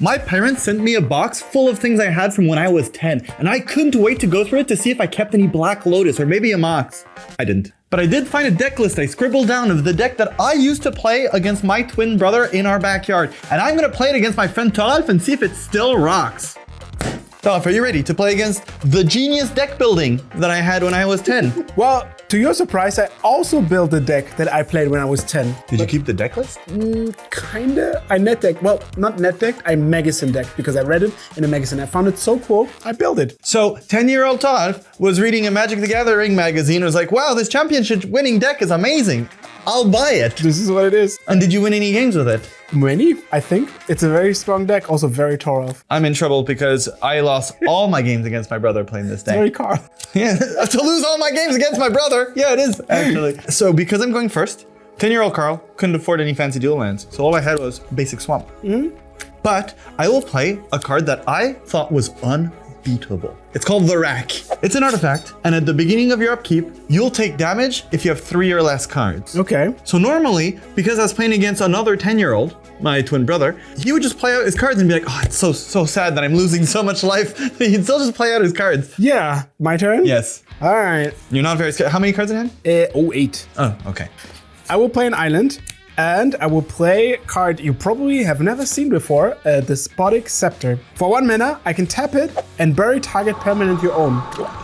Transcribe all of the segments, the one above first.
My parents sent me a box full of things I had from when I was 10, and I couldn't wait to go through it to see if I kept any Black Lotus or maybe a Mox. I didn't. But I did find a deck list I scribbled down of the deck that I used to play against my twin brother in our backyard. And I'm gonna play it against my friend Toralf and see if it still rocks. Toralf, are you ready to play against the genius deck building that I had when I was 10? Well, to your surprise, I also built a deck that I played when I was 10. Did you keep the deck list? Kinda. I net decked. Well, not net decked, I magazine decked because I read it in a magazine. I found it so cool, I built it. So 10-year-old Toralf was reading a Magic the Gathering magazine and was like, wow, this championship winning deck is amazing. I'll buy it. This is what it is. And did you win any games with it? Many, I think. It's a very strong deck, also very Toralf. I'm in trouble because I lost all my games against my brother playing this deck. Very Carl. Yeah, to lose all my games against my brother. Yeah, it is, actually. So because I'm going first, 10-year-old Carl couldn't afford any fancy dual lands. So all I had was basic swamp. But I will play a card that I thought was unbeatable. It's called the Rack. It's an artifact, and at the beginning of your upkeep, you'll take damage if you have 3 or less cards. Okay. So normally, because I was playing against another 10-year-old, my twin brother, he would just play out his cards and be like, oh, it's so sad that I'm losing so much life. He'd still just play out his cards. Yeah, my turn? Yes. All right. You're not very scared. How many cards in hand? 8. Oh, okay. I will play an island, and I will play a card you probably have never seen before, the Despotic Scepter. For 1 mana, I can tap it and bury target permanent you own.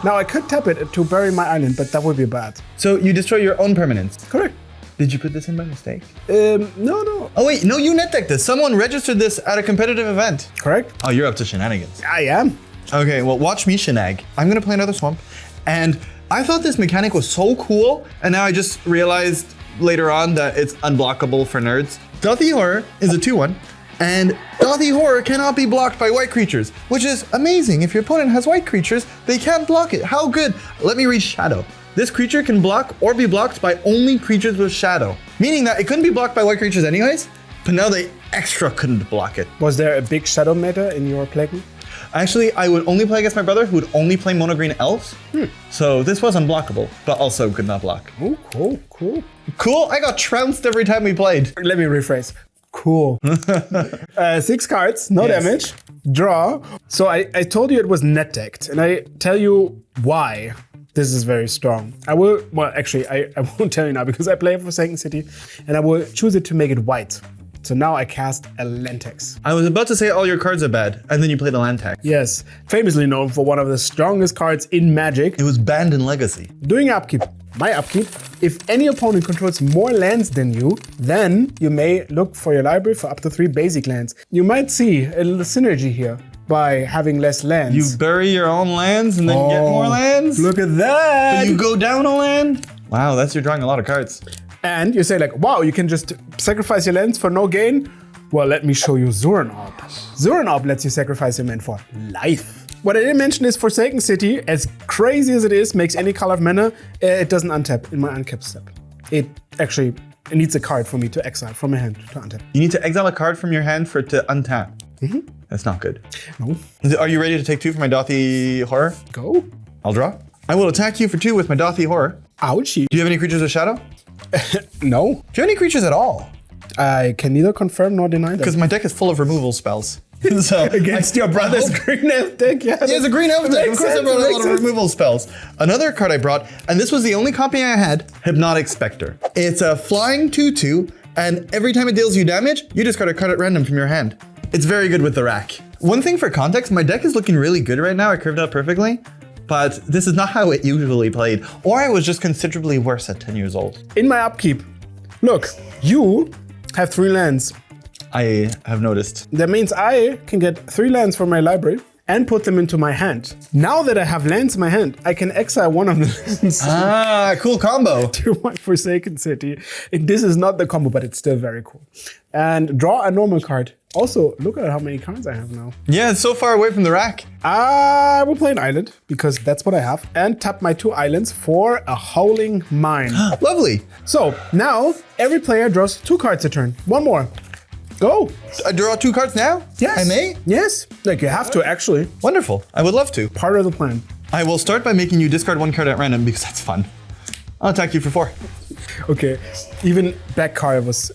Now, I could tap it to bury my island, but that would be bad. So you destroy your own permanents. Correct. Did you put this in by mistake? No. Oh wait, no, you net decked this. Someone registered this at a competitive event. Correct. Oh, you're up to shenanigans. I am. Okay, well, watch me shenag. I'm gonna play another swamp, and I thought this mechanic was so cool, and now I just realized later on that it's unblockable for nerds. Dothy Horror is a 2/1, and Dothy Horror cannot be blocked by white creatures, which is amazing. If your opponent has white creatures, they can't block it. How good? Let me read Shadow. This creature can block or be blocked by only creatures with Shadow, meaning that it couldn't be blocked by white creatures anyways, but now they extra couldn't block it. Was there a big shadow meta in your playing? Actually, I would only play against my brother who would only play mono green elves. So this was unblockable, but also could not block. Oh, cool. Cool, I got trounced every time we played. Let me rephrase. Cool. 6 cards, no damage. Draw. So I told you it was net decked, and I tell you why. This is very strong. I won't tell you now because I play Forsaken City, and I will choose it to make it white. So now I cast a Lantex. I was about to say all your cards are bad, and then you played a land tax. Yes, famously known for one of the strongest cards in Magic. It was banned in Legacy. Doing upkeep, my upkeep, if any opponent controls more lands than you, then you may look for your library for up to 3 basic lands. You might see a little synergy here by having less lands. You bury your own lands and then get more lands? Look at that! But you go down a land? Wow, you're drawing a lot of cards. And you say like, wow, you can just sacrifice your lands for no gain? Well, let me show you Zuran Orb. Zuran Orb lets you sacrifice your land for life. What I didn't mention is Forsaken City, as crazy as it is, makes any color of mana, it doesn't untap in my uncap step. It needs a card for me to exile from my hand to untap. You need to exile a card from your hand for it to untap. That's not good. No. Are you ready to take 2 for my Dothy Horror? Go. I'll draw. I will attack you for 2 with my Dothy Horror. Ouchie. Do you have any creatures with Shadow? No. Do you have any creatures at all? I can neither confirm nor deny that. Because my deck is full of removal spells. So Against your brother's green elf deck, yeah. Yeah, it's a green elf deck. Of course I brought a lot of removal spells. Another card I brought, and this was the only copy I had, Hypnotic Spectre. It's a flying 2/2, and every time it deals you damage, you discard a card at random from your hand. It's very good with the Rack. One thing for context, my deck is looking really good right now. I curved it up perfectly. But this is not how it usually played. Or I was just considerably worse at 10 years old. In my upkeep, look, you have 3 lands. I have noticed. That means I can get 3 lands from my library and put them into my hand. Now that I have lands in my hand, I can exile one of the lands. Ah, cool combo. To my Forsaken City. This is not the combo, but it's still very cool. And draw a normal card. Also, look at how many cards I have now. Yeah, it's so far away from the Rack. I will play an island, because that's what I have, and tap my 2 islands for a Howling Mine. Lovely. So, now, every player draws 2 cards a turn. 1 more. Go. I draw 2 cards now? Yes. I may? Yes. Like, you have to, actually. Wonderful. I would love to. Part of the plan. I will start by making you discard 1 card at random, because that's fun. I'll attack you for 4. Okay. Even back card was...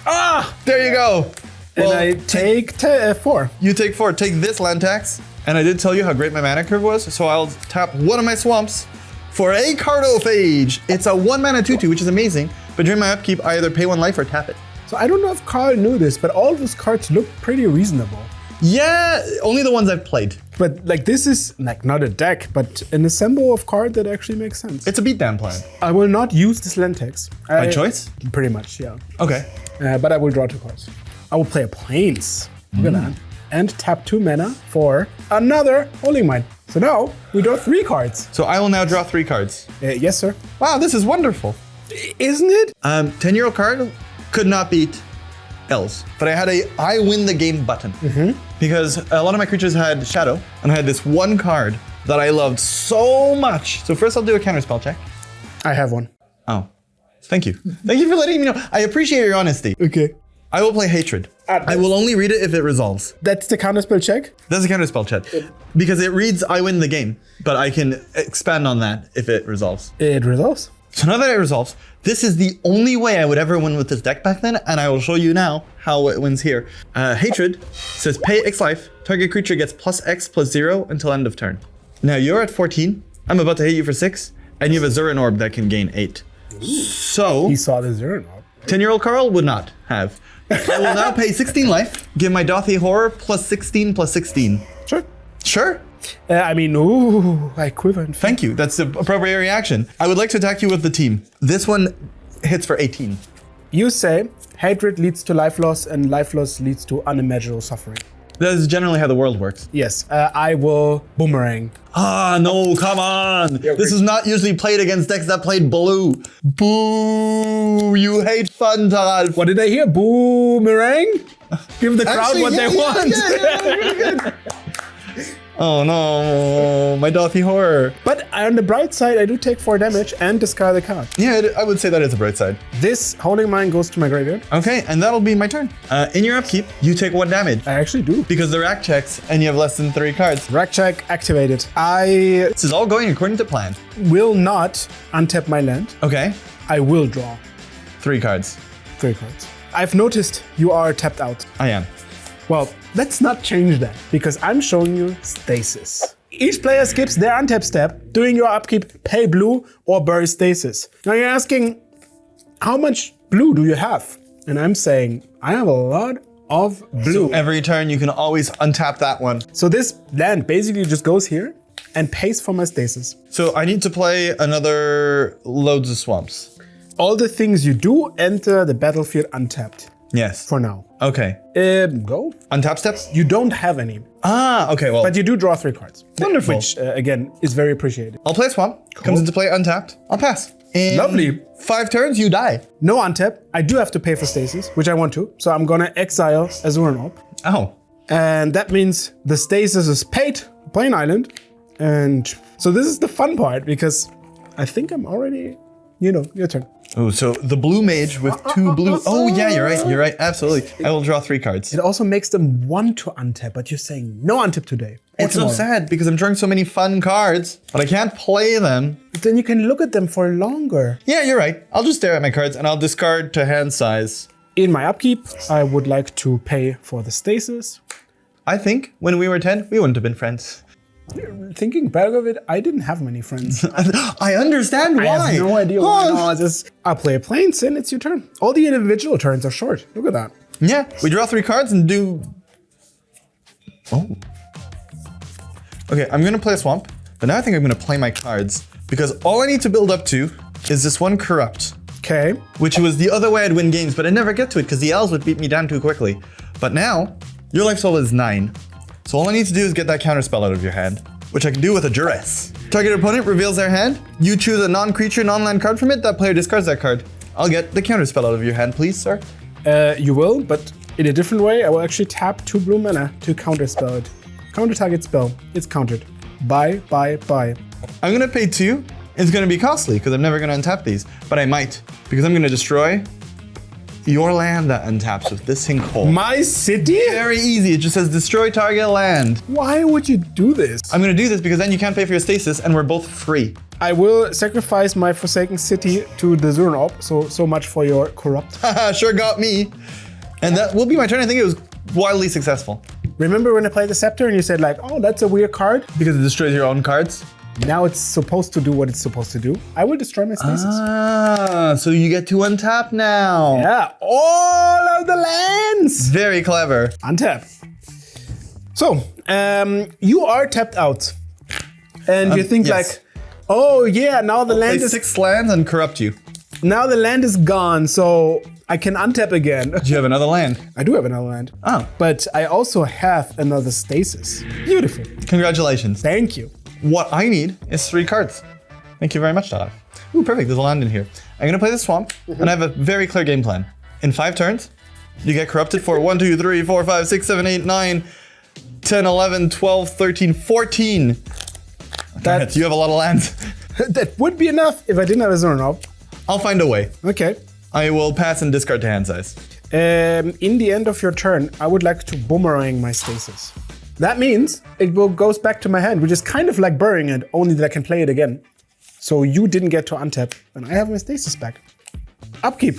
Ah! There you go. And Well, I take 4. You take 4. Take this land tax. And I did tell you how great my mana curve was, so I'll tap one of my swamps for a Cardophage. It's a 1-mana 2/2, which is amazing. But during my upkeep, I either pay 1 life or tap it. So I don't know if Carl knew this, but all those cards look pretty reasonable. Yeah, only the ones I've played. But like this is like not a deck, but an assemble of cards that actually makes sense. It's a beatdown plan. I will not use this land tax. By choice? Pretty much, yeah. Okay. But I will draw 2 cards. I will play a Plains. Look at that. And tap 2 mana for another Holding Mine. So now we draw 3 cards. So I will now draw 3 cards. Yes, sir. Wow, this is wonderful. Isn't it? 10-year-old card could not beat L's, but I had a I win the game button because a lot of my creatures had Shadow, and I had this one card that I loved so much. So first I'll do a counterspell check. I have one. Oh, thank you. Thank you for letting me know. I appreciate your honesty. Okay. I will play Hatred. I will only read it if it resolves. That's the counterspell check? That's a counterspell check. Because it reads I win the game, but I can expand on that if it resolves. It resolves. So now that it resolves, this is the only way I would ever win with this deck back then, and I will show you now how it wins here. Hatred says pay X life, target creature gets +X+0 until end of turn. Now you're at 14, I'm about to hit you for 6, and you have a Zurin Orb that can gain 8. So, He saw the Zurin Orb. 10-year-old Carl would not have. I will now pay 16 life, give my Dothy Horror +16/+16. Sure. Sure. I mean, ooh, I quivered. Thank you. That's the appropriate reaction. I would like to attack you with the team. This one hits for 18. You say hatred leads to life loss and life loss leads to unimaginable suffering. That is generally how the world works. Yes, I will boomerang. Ah, no, come on. This is not usually played against decks that played blue. Boo, you hate fun, Taralf. What did I hear? Boomerang? Give the crowd Actually, what they want. really good. Oh no, my Dothy Horror. But on the bright side, I do take 4 damage and discard the card. Yeah, I would say that is a bright side. This Holding Mine goes to my graveyard. Okay, and that'll be my turn. In your upkeep, you take 1 damage. I actually do. Because the rack checks and you have less than 3 cards. Rack check activated. I This is all going according to plan. will not untap my land. Okay, I will draw 3 cards. 3 cards. I've noticed you are tapped out. I am. Well, let's not change that because I'm showing you stasis. Each player skips their untap step. During your upkeep, pay blue or bury stasis. Now you're asking, how much blue do you have? And I'm saying, I have a lot of blue. Every turn you can always untap that one. So this land basically just goes here and pays for my stasis. So I need to play another loads of swamps. All the things you do enter the battlefield untapped Yes. for now. Okay. Go. Untap steps? You don't have any, Ah, okay, well. but you do draw 3 cards. Wonderful. Which, again, is very appreciated. I'll play a swamp. Comes into play untapped. I'll pass. In Lovely. 5 turns, you die. No untap. I do have to pay for stasis, which I want to. So I'm gonna exile Azuran Orb. Oh. And that means the stasis is paid, Plain Island. And so this is the fun part because I think I'm already, your turn. Oh, so the blue mage with 2 blue. Oh, yeah, you're right. Absolutely. I will draw 3 cards. It also makes them want to untap, but you're saying no untap today. or It's so tomorrow. sad because I'm drawing so many fun cards, but I can't play them. But then you can look at them for longer. Yeah, you're right. I'll just stare at my cards and I'll discard to hand size. In my upkeep, I would like to pay for the stasis. I think when we were 10, we wouldn't have been friends. Thinking back of it, I didn't have many friends. I understand why. I have no idea why. No, I'll play a Plains and it's your turn. All the individual turns are short. Look at that. Yeah, we draw 3 cards and do... Oh. Okay, I'm gonna play a swamp, but now I think I'm gonna play my cards because all I need to build up to is this one corrupt, Okay. which was the other way I'd win games, but I'd never get to it because the elves would beat me down too quickly. But now, your life total is 9. So all I need to do is get that counterspell out of your hand, which I can do with a duress. Target opponent reveals their hand. You choose a non-creature, non-land card from it. That player discards that card. I'll get the counterspell out of your hand, please, sir. You will, but in a different way. I will actually tap 2 blue mana to counterspell it. Counter target spell. It's countered. Bye. I'm gonna pay 2. It's gonna be costly because I'm never gonna untap these, but I might because I'm gonna destroy your land that untaps with this sinkhole. My city? Very easy. It just says destroy target land. Why would you do this? I'm gonna do this because then you can't pay for your stasis and we're both free. I will sacrifice my Forsaken City to the Zuran Orb. So much for your corrupt. Haha, sure got me. And that will be my turn. I think it was wildly successful. Remember when I played the Scepter and you said like, oh, that's a weird card? Because it destroys your own cards? Now it's supposed to do what it's supposed to do. I will destroy my stasis. Ah, so you get to untap now. Yeah, all of the lands. Very clever. Untap. So, you are tapped out. And you think yes. like, oh yeah, now the land Play is 6 lands and corrupt you. now the land is gone, so I can untap again. Do you have another land? I do have another land. Oh. But I also have another stasis. Beautiful. Congratulations. Thank you. What I need is 3 cards. Thank you very much, Dada. Ooh, perfect. There's a land in here. I'm gonna play the swamp, and I have a very clear game plan. In 5 turns, you get corrupted for 1, 2, 3, 4, 5, 6, 7, 8, 9, 10, 11, 12, 13, 14. You have a lot of lands. That would be enough if I didn't have a zone up. I'll find a way. Okay. I will pass and discard to hand size. In the end of your turn, I would like to boomerang my stasis. That means it goes back to my hand, which is kind of like burying it, only that I can play it again. So you didn't get to untap, and I have my stasis back. Upkeep.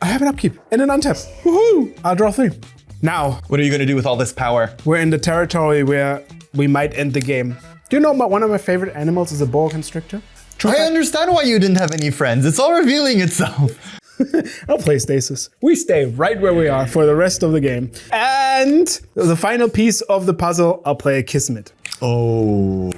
I have an upkeep and an untap. Woohoo! I'll draw 3. Now, What are you gonna do with all this power? we're in the territory where we might end the game. Do you know one of my favorite animals is a boa constrictor? I understand why you didn't have any friends. It's all revealing itself. I'll play stasis. We stay right where we are for the rest of the game. And the final piece of the puzzle, I'll play a Kismet. Oh.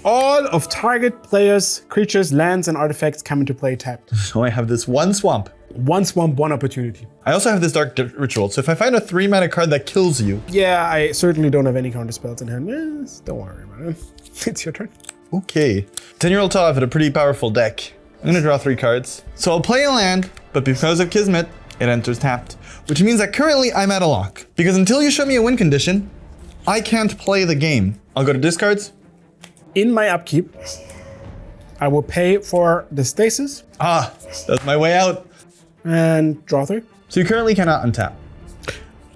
All of target players, creatures, lands, and artifacts come into play tapped. So I have this 1 swamp. 1 swamp, 1 opportunity. I also have this dark ritual. So if I find a 3-mana card that kills you. Yeah, I certainly don't have any counter spells in hand. Yes, don't worry about it. It's your turn. Okay. 10-year-old Tav had a pretty powerful deck. I'm gonna draw 3 cards. So I'll play a land, but because of Kismet, it enters tapped. Which means that currently I'm at a lock. Because until you show me a win condition, I can't play the game. I'll go to discards. In my upkeep, I will pay for the stasis Ah, that's my way out. and draw 3. So you currently cannot untap.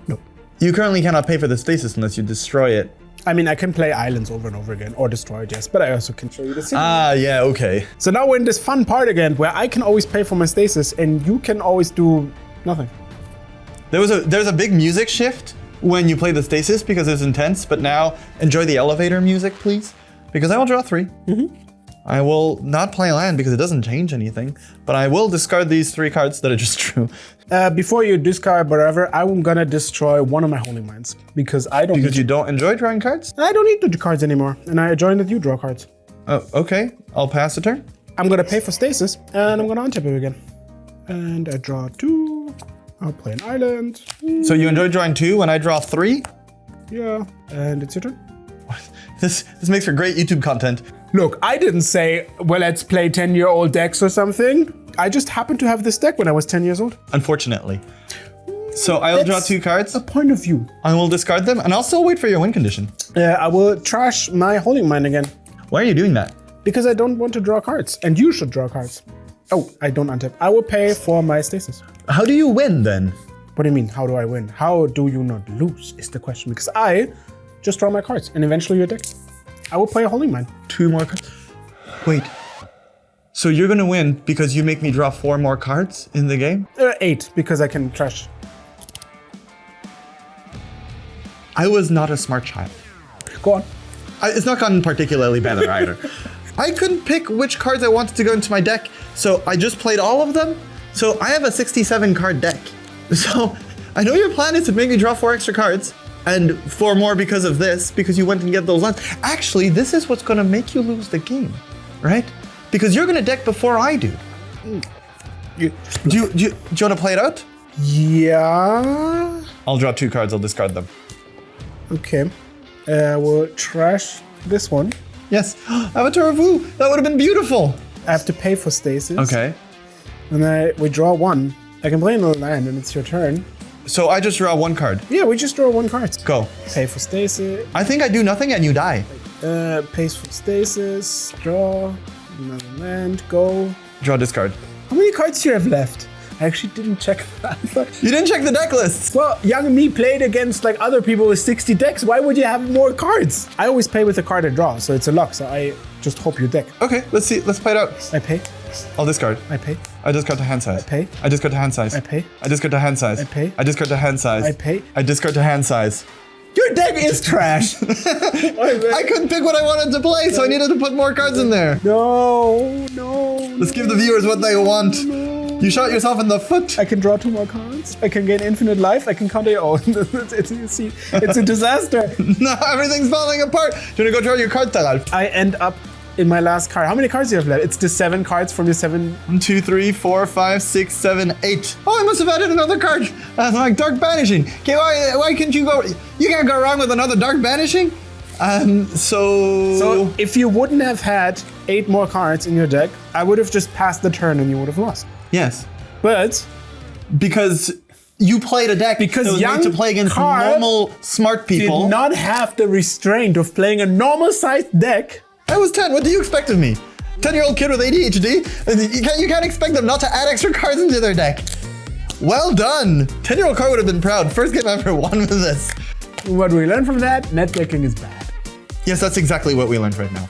Nope. You currently cannot pay for the stasis unless you destroy it. I mean, I can play islands over and over again, or destroy it, yes, but I also can show you the city. Ah, yeah, okay. So now we're in this fun part again, where I can always pay for my stasis, and you can always do nothing. There's a big music shift when you play the stasis because it's intense, but now enjoy the elevator music, please. Because I will draw 3. I will not play land because it doesn't change anything, but I will discard these 3 cards that I just drew. Before you discard whatever, I'm gonna destroy one of my holy mines because I don't. Because you don't enjoy drawing cards? I don't need to do cards anymore, and I join that you draw cards. Oh, okay. I'll pass a turn. I'm gonna pay for stasis, and I'm gonna untap it again. And I draw 2. I'll play an island. So you enjoy drawing 2 when I draw 3? Yeah, and it's your turn. This makes for great YouTube content. Look, I didn't say, well, let's play 10-year-old decks or something. I just happened to have this deck when I was 10 years old. Unfortunately. So I'll draw 2 cards. A point of view. I will discard them, and I'll still wait for your win condition. I will trash my holding mine again. Why are you doing that? Because I don't want to draw cards, and you should draw cards. Oh, I don't untap. I will pay for my stasis. How do you win then? What do you mean, how do I win? How do you not lose is the question. Because I just draw my cards, and eventually your deck. I will play a holding mine. 2 more cards. Wait. So you're gonna win because you make me draw 4 more cards in the game? 8, because I can trash. I was not a smart child. Go on. It's not gotten particularly better either. I couldn't pick which cards I wanted to go into my deck, so I just played all of them. So I have a 67 card deck. So I know your plan is to make me draw 4 extra cards, and 4 more because of this, because you went and get those lands. Actually, this is what's gonna make you lose the game, right? Because you're gonna deck before I do. Do you wanna play it out? Yeah. I'll draw 2 cards, I'll discard them. Okay. We'll trash this one. Yes, Avatar of Wu, that would have been beautiful. I have to pay for stasis. Okay. And we draw 1. I can play another land, and it's your turn. So I just draw 1 card. Yeah, we just draw 1 card. Go. Pay for stasis. I think I do nothing and you die. Pays for stasis. Draw. Another land. Go. Draw discard. How many cards do you have left? I actually didn't check that. You didn't check the deck lists. Well, young me played against like other people with 60 decks. Why would you have more cards? I always play with the card I draw, so it's a lock. So I just hope you deck. Okay, let's see. Let's play it out. I pay. I'll discard. I pay. I discard to hand size. I pay. I discard to hand size. I pay. I discard to hand size. I pay. I discard to hand size. I pay. I discard to hand size. Your deck is trash. I couldn't pick what I wanted to play, so I needed to put more cards in there. No. Let's give the viewers what they want. You shot yourself in the foot. I can draw 2 more cards. I can gain infinite life. I can counter your own. It's a disaster. No, everything's falling apart. Do you want to go draw your card, Ralph? I end up in my last card. How many cards do you have left? It's the 7 cards from your 7. 1, 2, 3, 4, 5, 6, 7, 8. Oh, I must have added another card. Like Dark Banishing. Okay, why can't you go? You can't go wrong with another Dark Banishing. So if you wouldn't have had 8 more cards in your deck, I would have just passed the turn and you would have lost. Yes. But because you played a deck because that was young made to play against Carl normal smart people. did not have the restraint of playing a normal sized deck. I was 10. What do you expect of me? 10-year-old kid with ADHD? You can't expect them not to add extra cards into their deck. Well done. 10-year-old Carl would have been proud. First game I ever won with this. What we learned from that, net decking is bad. Yes, that's exactly what we learned right now.